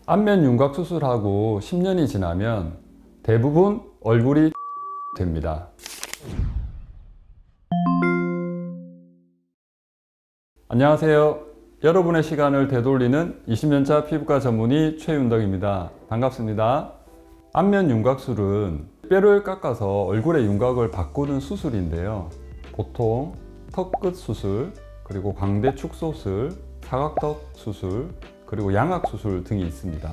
안면 윤곽 수술하고 10년이 지나면 대부분 얼굴이 됩니다. 안녕하세요. 여러분의 시간을 되돌리는 20년차 피부과 전문의 최윤덕입니다. 반갑습니다. 안면 윤곽술은 뼈를 깎아서 얼굴의 윤곽을 바꾸는 수술인데요. 보통 턱끝 수술, 그리고 광대 축소술, 사각턱 수술, 그리고 양악 수술 등이 있습니다.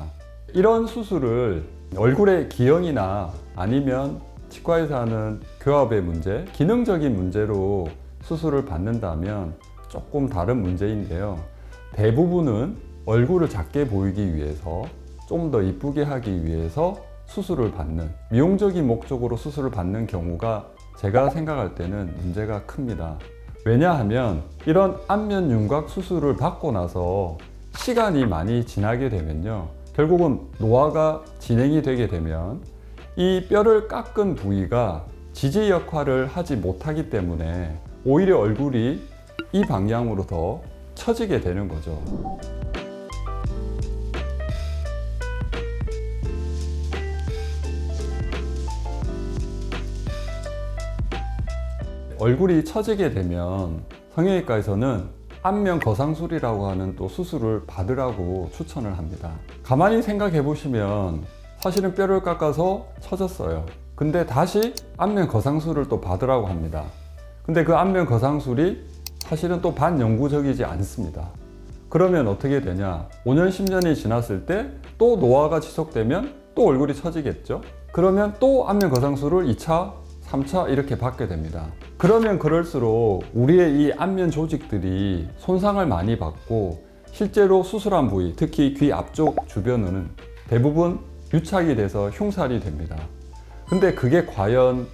이런 수술을 얼굴의 기형이나 아니면 치과에서 하는 교합의 문제, 기능적인 문제로 수술을 받는다면 조금 다른 문제인데요. 대부분은 얼굴을 작게 보이기 위해서, 좀 더 이쁘게 하기 위해서 수술을 받는, 미용적인 목적으로 수술을 받는 경우가 제가 생각할 때는 문제가 큽니다. 왜냐하면 이런 안면 윤곽 수술을 받고 나서 시간이 많이 지나게 되면요, 결국은 노화가 진행이 되게 되면 이 뼈를 깎은 부위가 지지 역할을 하지 못하기 때문에 오히려 얼굴이 이 방향으로 더 처지게 되는 거죠. 얼굴이 처지게 되면 성형외과에서는 안면 거상술이라고 하는 또 수술을 받으라고 추천을 합니다. 가만히 생각해 보시면 사실은 뼈를 깎아서 처졌어요. 근데 다시 안면 거상술을 또 받으라고 합니다. 근데 그 안면 거상술이 사실은 또 반영구적이지 않습니다. 그러면 어떻게 되냐? 5년, 10년이 지났을 때 또 노화가 지속되면 또 얼굴이 처지겠죠? 그러면 또 안면 거상술을 2차, 3차 이렇게 받게 됩니다. 그러면 그럴수록 우리의 이 안면 조직들이 손상을 많이 받고 실제로 수술한 부위, 특히 귀 앞쪽 주변은 대부분 유착이 돼서 흉살이 됩니다. 근데 그게 과연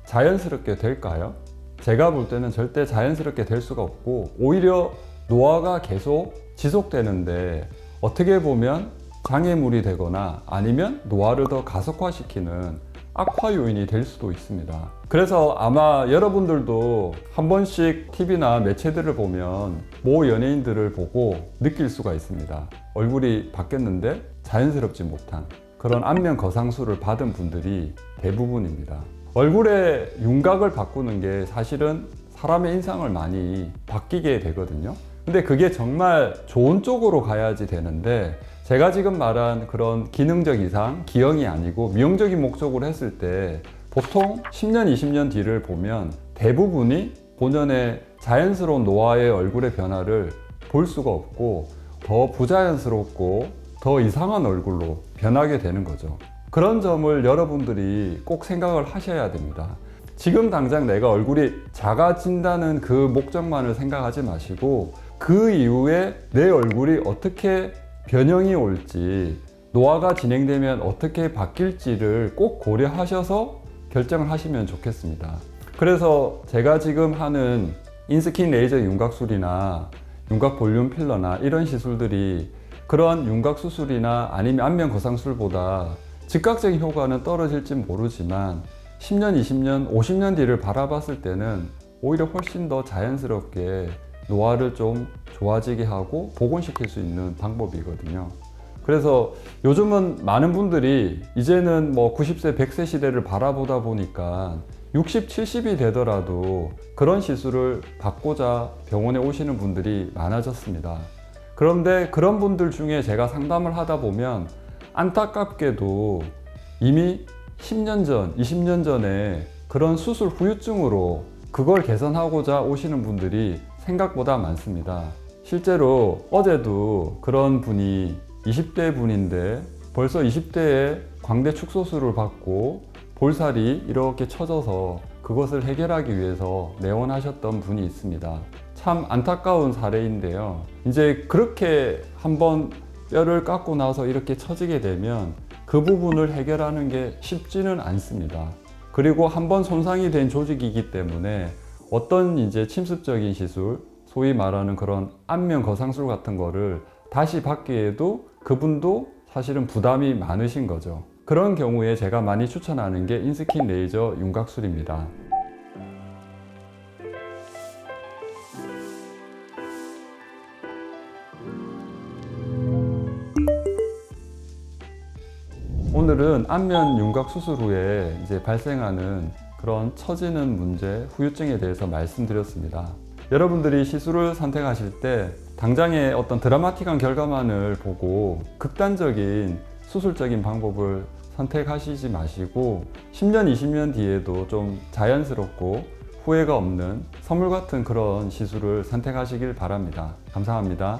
자연스럽게 될까요? 제가 볼 때는 절대 자연스럽게 될 수가 없고 오히려 노화가 계속 지속되는데 어떻게 보면 장애물이 되거나 아니면 노화를 더 가속화시키는 악화 요인이 될 수도 있습니다. 그래서 아마 여러분들도 한 번씩 TV나 매체들을 보면 모 연예인들을 보고 느낄 수가 있습니다. 얼굴이 바뀌었는데 자연스럽지 못한 그런 안면 거상술을 받은 분들이 대부분입니다. 얼굴의 윤곽을 바꾸는 게 사실은 사람의 인상을 많이 바뀌게 되거든요. 근데 그게 정말 좋은 쪽으로 가야지 되는데 제가 지금 말한 그런 기능적 이상, 기형이 아니고 미용적인 목적으로 했을 때 보통 10년, 20년 뒤를 보면 대부분이 본연의 자연스러운 노화의 얼굴의 변화를 볼 수가 없고 더 부자연스럽고 더 이상한 얼굴로 변하게 되는 거죠. 그런 점을 여러분들이 꼭 생각을 하셔야 됩니다. 지금 당장 내가 얼굴이 작아진다는 그 목적만을 생각하지 마시고 그 이후에 내 얼굴이 어떻게 변형이 올지, 노화가 진행되면 어떻게 바뀔지를 꼭 고려하셔서 결정을 하시면 좋겠습니다. 그래서 제가 지금 하는 인스킨 레이저 윤곽술이나 윤곽 볼륨 필러나 이런 시술들이 그런 윤곽 수술이나 아니면 안면 거상술보다 즉각적인 효과는 떨어질지 모르지만 10년, 20년, 50년 뒤를 바라봤을 때는 오히려 훨씬 더 자연스럽게 노화를 좀 좋아지게 하고 복원시킬 수 있는 방법이거든요. 그래서 요즘은 많은 분들이 이제는 뭐 90세, 100세 시대를 바라보다 보니까 60, 70이 되더라도 그런 시술을 받고자 병원에 오시는 분들이 많아졌습니다. 그런데 그런 분들 중에 제가 상담을 하다 보면 안타깝게도 이미 10년 전, 20년 전에 그런 수술 후유증으로 그걸 개선하고자 오시는 분들이 생각보다 많습니다. 실제로 어제도 그런 분이 20대 분인데 벌써 20대에 광대 축소술을 받고 볼살이 이렇게 처져서 그것을 해결하기 위해서 내원하셨던 분이 있습니다. 참 안타까운 사례인데요. 이제 그렇게 한번 뼈를 깎고 나서 이렇게 처지게 되면 그 부분을 해결하는 게 쉽지는 않습니다. 그리고 한번 손상이 된 조직이기 때문에 어떤 이제 침습적인 시술, 소위 말하는 그런 안면 거상술 같은 거를 다시 받기에도 그분도 사실은 부담이 많으신 거죠. 그런 경우에 제가 많이 추천하는 게 인스킨 레이저 윤곽술입니다. 오늘은 안면 윤곽 수술 후에 이제 발생하는 그런 처지는 문제, 후유증에 대해서 말씀드렸습니다. 여러분들이 시술을 선택하실 때 당장의 어떤 드라마틱한 결과만을 보고 극단적인 수술적인 방법을 선택하시지 마시고 10년, 20년 뒤에도 좀 자연스럽고 후회가 없는 선물 같은 그런 시술을 선택하시길 바랍니다. 감사합니다.